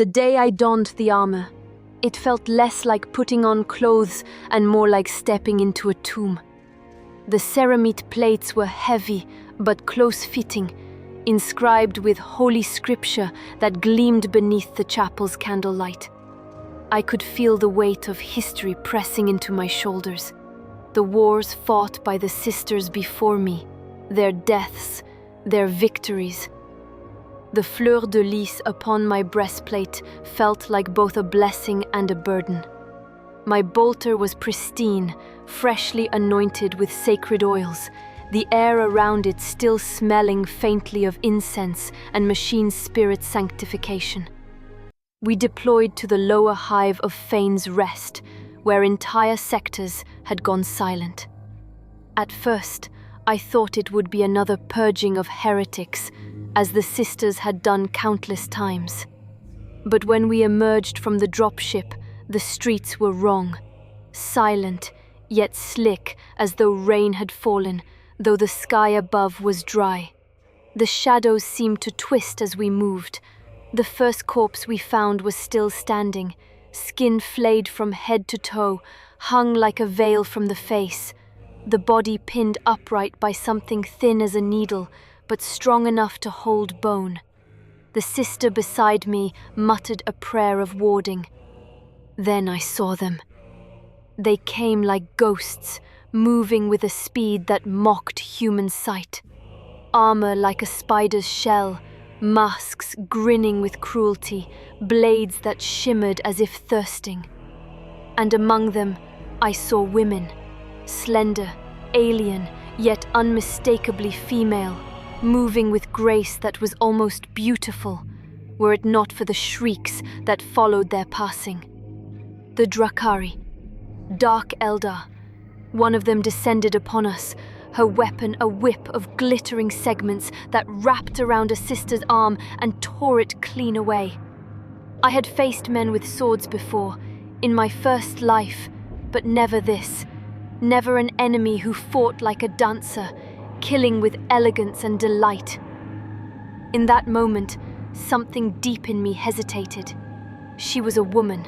The day I donned the armor, it felt less like putting on clothes and more like stepping into a tomb. The ceramite plates were heavy but close-fitting, inscribed with holy scripture that gleamed beneath the chapel's candlelight. I could feel the weight of history pressing into my shoulders. The wars fought by the sisters before me, their deaths, their victories. The fleur-de-lis upon my breastplate felt like both a blessing and a burden. My bolter was pristine, freshly anointed with sacred oils, the air around it still smelling faintly of incense and machine spirit sanctification. We deployed to the lower hive of Fane's Rest, where entire sectors had gone silent. At first, I thought it would be another purging of heretics, as the sisters had done countless times. But when we emerged from the dropship, the streets were wrong, silent, yet slick as though rain had fallen, though the sky above was dry. The shadows seemed to twist as we moved. The first corpse we found was still standing, skin flayed from head to toe, hung like a veil from the face, the body pinned upright by something thin as a needle, but strong enough to hold bone. The sister beside me muttered a prayer of warding. Then I saw them. They came like ghosts, moving with a speed that mocked human sight. Armor like a spider's shell, masks grinning with cruelty, blades that shimmered as if thirsting. And among them, I saw women, slender, alien, yet unmistakably female, moving with grace that was almost beautiful, were it not for the shrieks that followed their passing. The Drakari, dark Eldar, one of them descended upon us, her weapon a whip of glittering segments that wrapped around a sister's arm and tore it clean away. I had faced men with swords before, in my first life, but never this, never an enemy who fought like a dancer, killing with elegance and delight. In that moment, something deep in me hesitated. She was a woman,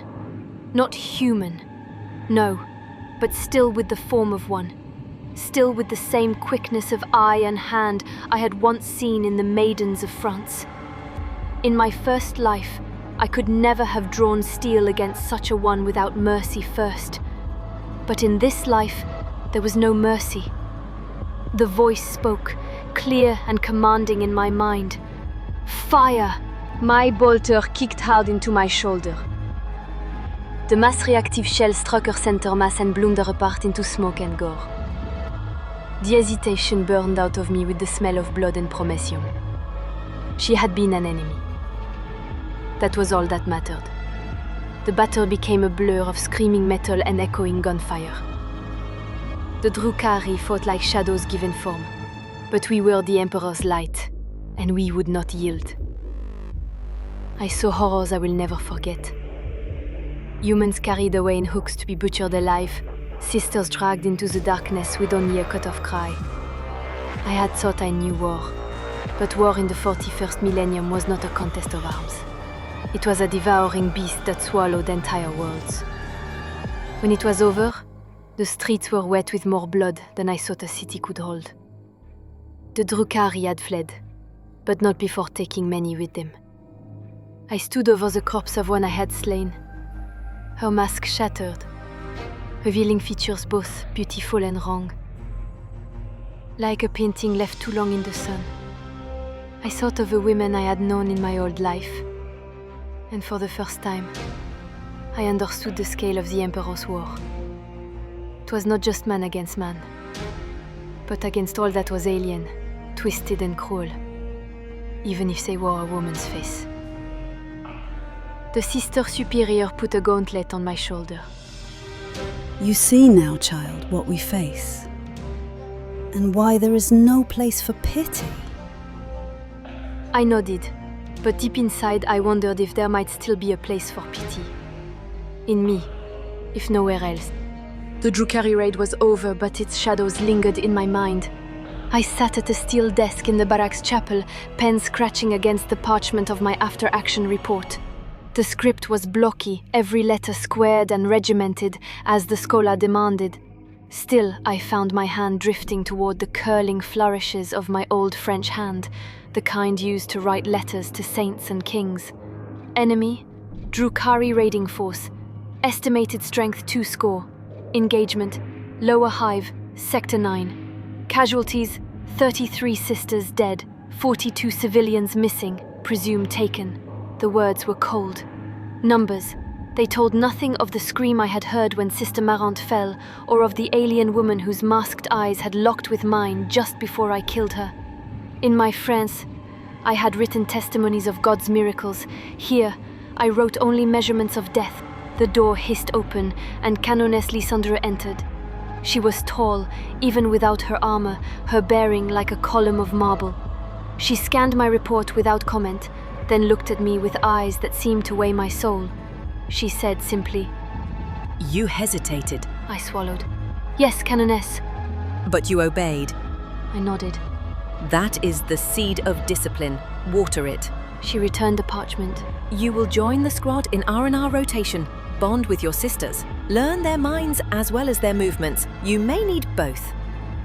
not human, no, but still with the form of one, still with the same quickness of eye and hand I had once seen in the maidens of France. In my first life, I could never have drawn steel against such a one without mercy first. But in this life, there was no mercy. The voice spoke, clear and commanding in my mind. Fire! My bolter kicked hard into my shoulder. The mass-reactive shell struck her center mass and blundered apart into smoke and gore. The hesitation burned out of me with the smell of blood and promission. She had been an enemy. That was all that mattered. The battle became a blur of screaming metal and echoing gunfire. The Drukari fought like shadows given form, but we were the Emperor's light, and we would not yield. I saw horrors I will never forget. Humans carried away in hooks to be butchered alive, sisters dragged into the darkness with only a cut-off cry. I had thought I knew war, but war in the 41st millennium was not a contest of arms. It was a devouring beast that swallowed entire worlds. When it was over, the streets were wet with more blood than I thought a city could hold. The Drukari had fled, but not before taking many with them. I stood over the corpse of one I had slain. Her mask shattered, revealing features both beautiful and wrong. Like a painting left too long in the sun, I thought of the women I had known in my old life, and for the first time, I understood the scale of the Emperor's war. It was not just man against man, but against all that was alien, twisted and cruel, even if they wore a woman's face. The Sister Superior put a gauntlet on my shoulder. You see now, child, what we face, and why there is no place for pity. I nodded, but deep inside I wondered if there might still be a place for pity. In me, if nowhere else. The Drukari raid was over, but its shadows lingered in my mind. I sat at a steel desk in the barracks chapel, pen scratching against the parchment of my after-action report. The script was blocky, every letter squared and regimented, as the schola demanded. Still, I found my hand drifting toward the curling flourishes of my old French hand, the kind used to write letters to saints and kings. Enemy, Drukari raiding force, estimated strength 2 score. Engagement, Lower Hive, Sector 9. Casualties, 33 sisters dead, 42 civilians missing, presumed taken. The words were cold. Numbers. They told nothing of the scream I had heard when Sister Marante fell, or of the alien woman whose masked eyes had locked with mine just before I killed her. In my France, I had written testimonies of God's miracles. Here, I wrote only measurements of death. The door hissed open, and Canoness Lysandre entered. She was tall, even without her armor, her bearing like a column of marble. She scanned my report without comment, then looked at me with eyes that seemed to weigh my soul. She said simply, "You hesitated." I swallowed. "Yes, Canoness." "But you obeyed." I nodded. "That is the seed of discipline. Water it." She returned the parchment. "You will join the squad in R&R rotation. Bond with your sisters. Learn their minds as well as their movements. You may need both."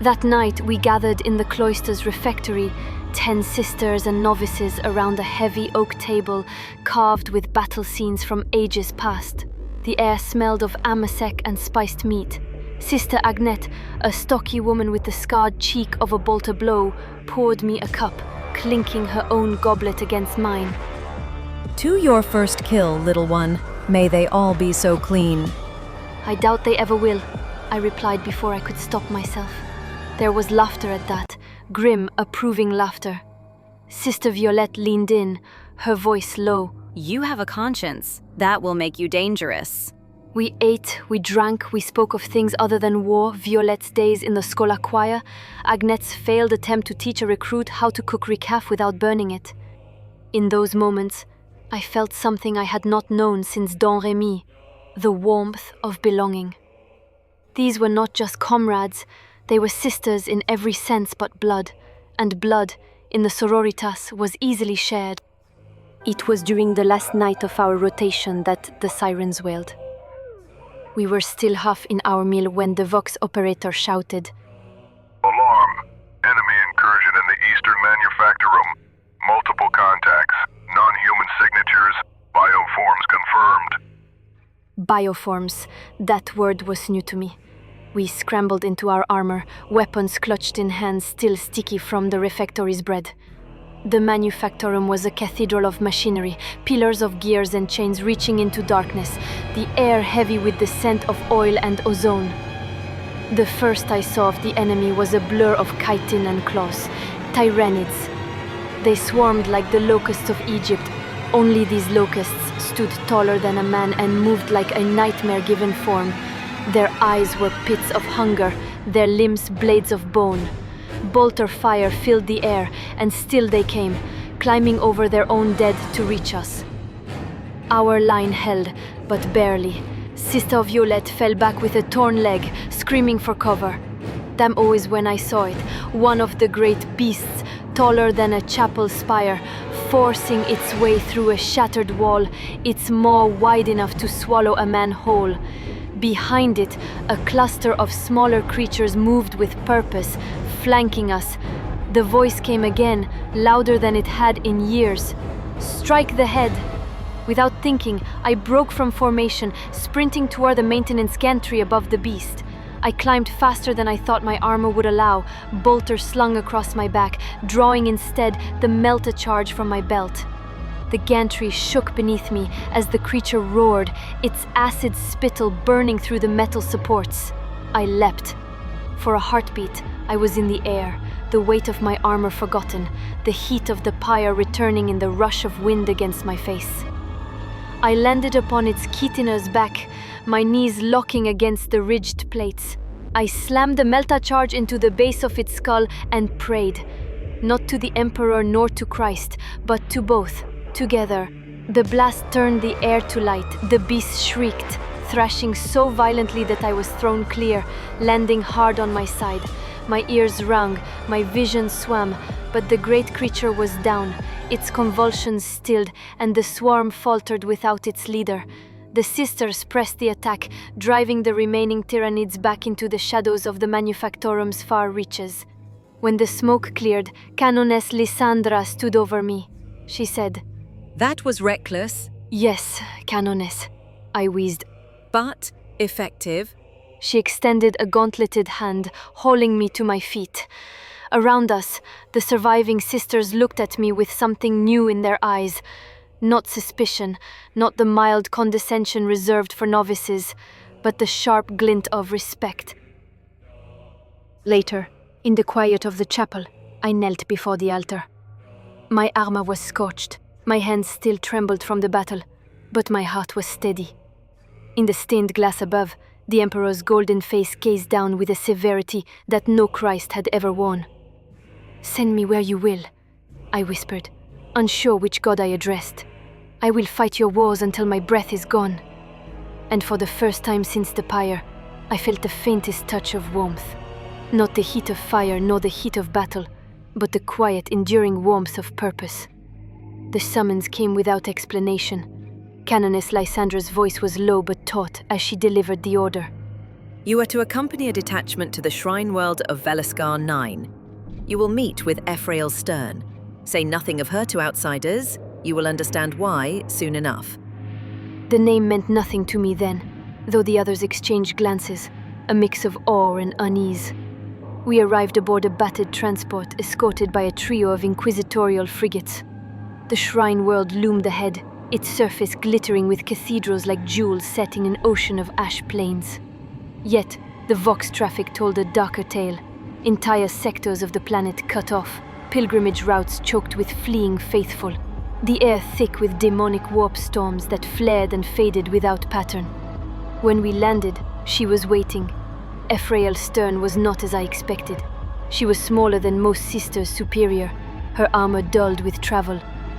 That night, we gathered in the cloister's refectory, 10 sisters and novices around a heavy oak table carved with battle scenes from ages past. The air smelled of amasec and spiced meat. Sister Agnette, a stocky woman with the scarred cheek of a bolter blow, poured me a cup, clinking her own goblet against mine. "To your first kill, little one. May they all be so clean." "I doubt they ever will," I replied before I could stop myself. There was laughter at that, grim, approving laughter. Sister Violette leaned in, her voice low. "You have a conscience. That will make you dangerous." We ate, we drank, we spoke of things other than war, Violette's days in the Schola choir, Agnette's failed attempt to teach a recruit how to cook ricaf without burning it. In those moments, I felt something I had not known since Don Remy, the warmth of belonging. These were not just comrades, they were sisters in every sense but blood, and blood, in the sororitas, was easily shared. It was during the last night of our rotation that the sirens wailed. We were still half in our meal when the Vox operator shouted, "Alarm! Enemy incursion in the Eastern Manufactorum. Multiple contacts. Non-human signatures. Bioforms confirmed." Bioforms. That word was new to me. We scrambled into our armor, weapons clutched in hands still sticky from the refectory's bread. The manufactorum was a cathedral of machinery, pillars of gears and chains reaching into darkness, the air heavy with the scent of oil and ozone. The first I saw of the enemy was a blur of chitin and claws, tyrannids. They swarmed like the locusts of Egypt, only these locusts stood taller than a man and moved like a nightmare-given form. Their eyes were pits of hunger, their limbs blades of bone. Bolter fire filled the air, and still they came, climbing over their own dead to reach us. Our line held, but barely. Sister Violette fell back with a torn leg, screaming for cover. Damn always when I saw it, one of the great beasts, taller than a chapel spire, forcing its way through a shattered wall, its maw wide enough to swallow a man whole. Behind it, a cluster of smaller creatures moved with purpose, flanking us. The voice came again, louder than it had in years. "Strike the head!" Without thinking, I broke from formation, sprinting toward the maintenance gantry above the beast. I climbed faster than I thought my armor would allow, bolter slung across my back, drawing instead the melta charge from my belt. The gantry shook beneath me as the creature roared, its acid spittle burning through the metal supports. I leapt. For a heartbeat, I was in the air, the weight of my armor forgotten, the heat of the pyre returning in the rush of wind against my face. I landed upon its chitiner's back, my knees locking against the ridged plates. I slammed the melta charge into the base of its skull and prayed, not to the Emperor nor to Christ, but to both. Together, the blast turned the air to light. The beast shrieked, thrashing so violently that I was thrown clear, landing hard on my side. My ears rang, my vision swam, but the great creature was down, Its convulsions stilled, and the swarm faltered without its leader. The sisters pressed the attack, driving the remaining tyrannids back into the shadows of the Manufactorum's far reaches. When the smoke cleared, Canoness Lysandra stood over me. She said, That was reckless, "Yes, Canoness," I wheezed. but effective. She extended a gauntleted hand, hauling me to my feet. Around us, the surviving sisters looked at me with something new in their eyes. Not suspicion, not the mild condescension reserved for novices, but the sharp glint of respect. Later, in the quiet of the chapel, I knelt before the altar. My armor was scorched, my hands still trembled from the battle, but my heart was steady. In the stained glass above, the Emperor's golden face gazed down with a severity that no Christ had ever worn. "Send me where you will," I whispered, unsure which god I addressed. "I will fight your wars until my breath is gone." And for the first time since the pyre, I felt the faintest touch of warmth. Not the heat of fire nor the heat of battle, but the quiet, enduring warmth of purpose. The summons came without explanation. Canoness Lysandra's voice was low but taut as she delivered the order. You are to accompany a detachment to the shrine world of Velaskar 9. You will meet with Ephrael Stern. Say nothing of her to outsiders. You will understand why soon enough. The name meant nothing to me then, though the others exchanged glances, a mix of awe and unease. We arrived aboard a battered transport escorted by a trio of inquisitorial frigates. The shrine world loomed ahead, its surface glittering with cathedrals like jewels set in an ocean of ash plains. Yet, the Vox traffic told a darker tale. Entire sectors of the planet cut off, pilgrimage routes choked with fleeing faithful, the air thick with demonic warp storms that flared and faded without pattern. When we landed, she was waiting. Ephrael Stern was not as I expected. She was smaller than most sisters superior, her armor dulled with travel,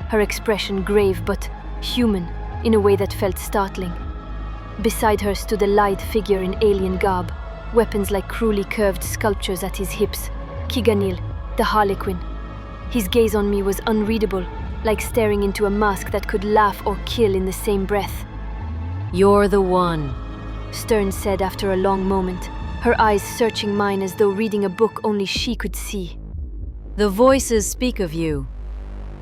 her expression grave but human in a way that felt startling. Beside her stood a lithe figure in alien garb, weapons like cruelly curved sculptures at his hips, Kiganil, the Harlequin. His gaze on me was unreadable, like staring into a mask that could laugh or kill in the same breath. You're the one. Stern said after a long moment, her eyes searching mine as though reading a book only she could see. The voices speak of you.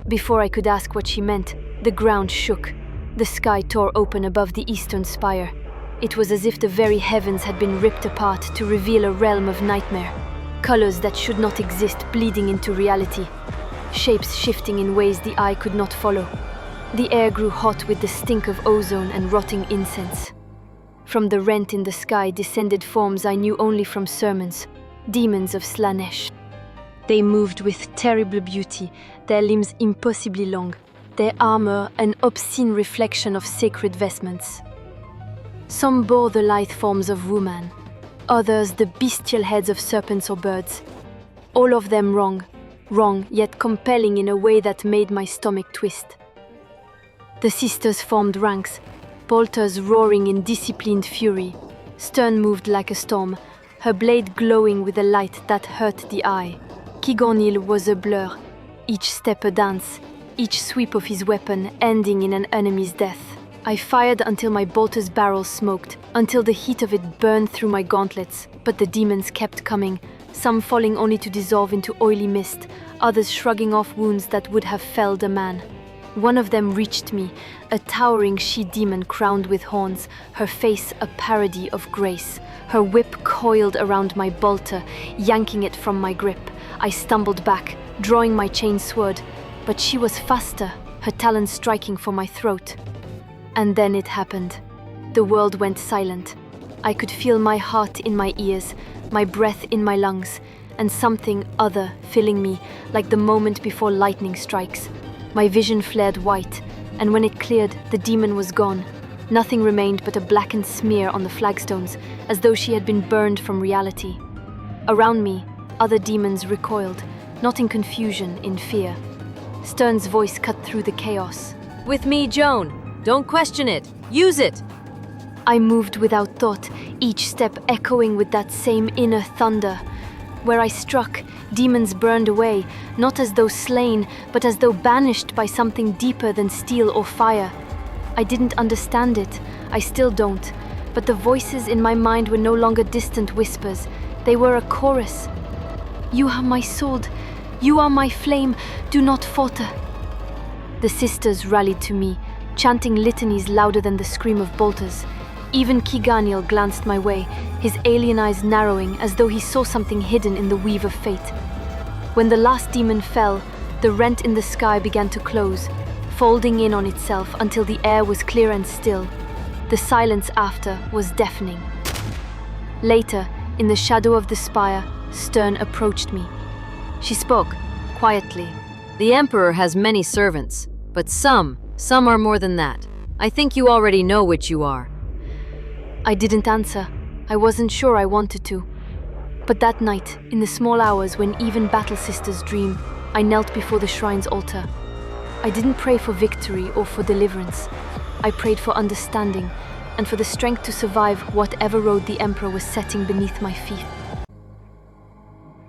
Before I could ask what she meant, the ground shook. The sky tore open above the eastern spire. It was as if the very heavens had been ripped apart to reveal a realm of nightmare. Colors that should not exist bleeding into reality. Shapes shifting in ways the eye could not follow. The air grew hot with the stink of ozone and rotting incense. From the rent in the sky descended forms I knew only from sermons, demons of Slanesh. They moved with terrible beauty, their limbs impossibly long, their armor an obscene reflection of sacred vestments. Some bore the lithe forms of woman, others the bestial heads of serpents or birds. All of them wrong, yet compelling in a way that made my stomach twist. The sisters formed ranks, bolters roaring in disciplined fury. Stern moved like a storm, her blade glowing with a light that hurt the eye. Kigonil was a blur, each step a dance, each sweep of his weapon ending in an enemy's death. I fired until my bolter's barrel smoked, until the heat of it burned through my gauntlets, but the demons kept coming, some falling only to dissolve into oily mist, others shrugging off wounds that would have felled a man. One of them reached me, a towering she-demon crowned with horns, her face a parody of grace. Her whip coiled around my bolter, yanking it from my grip. I stumbled back, drawing my chain sword, but she was faster, her talons striking for my throat. And then it happened. The world went silent. I could feel my heart in my ears, my breath in my lungs, and something other filling me, like the moment before lightning strikes. My vision flared white, and when it cleared, the demon was gone. Nothing remained but a blackened smear on the flagstones, as though she had been burned from reality. Around me, other demons recoiled, not in confusion, in fear. Stern's voice cut through the chaos. With me, Joan. Don't question it. Use it. I moved without thought, each step echoing with that same inner thunder. Where I struck, Demons burned away, not as though slain, but as though banished by something deeper than steel or fire. I didn't understand it. I still don't. But the voices in my mind were no longer distant whispers. They were a chorus. "You are my sword. You are my flame. Do not falter." The sisters rallied to me, chanting litanies louder than the scream of bolters. Even Kiganiel glanced my way, his alien eyes narrowing as though he saw something hidden in the weave of fate. When the last demon fell, the rent in the sky began to close, folding in on itself until the air was clear and still. The silence after was deafening. Later, in the shadow of the spire, Stern approached me. She spoke, quietly. "The Emperor has many servants, but some are more than that. I think you already know which you are." I didn't answer. I wasn't sure I wanted to. But that night, in the small hours when even battle sisters dream, I knelt before the shrine's altar. I didn't pray for victory or for deliverance. I prayed for understanding and for the strength to survive whatever road the Emperor was setting beneath my feet.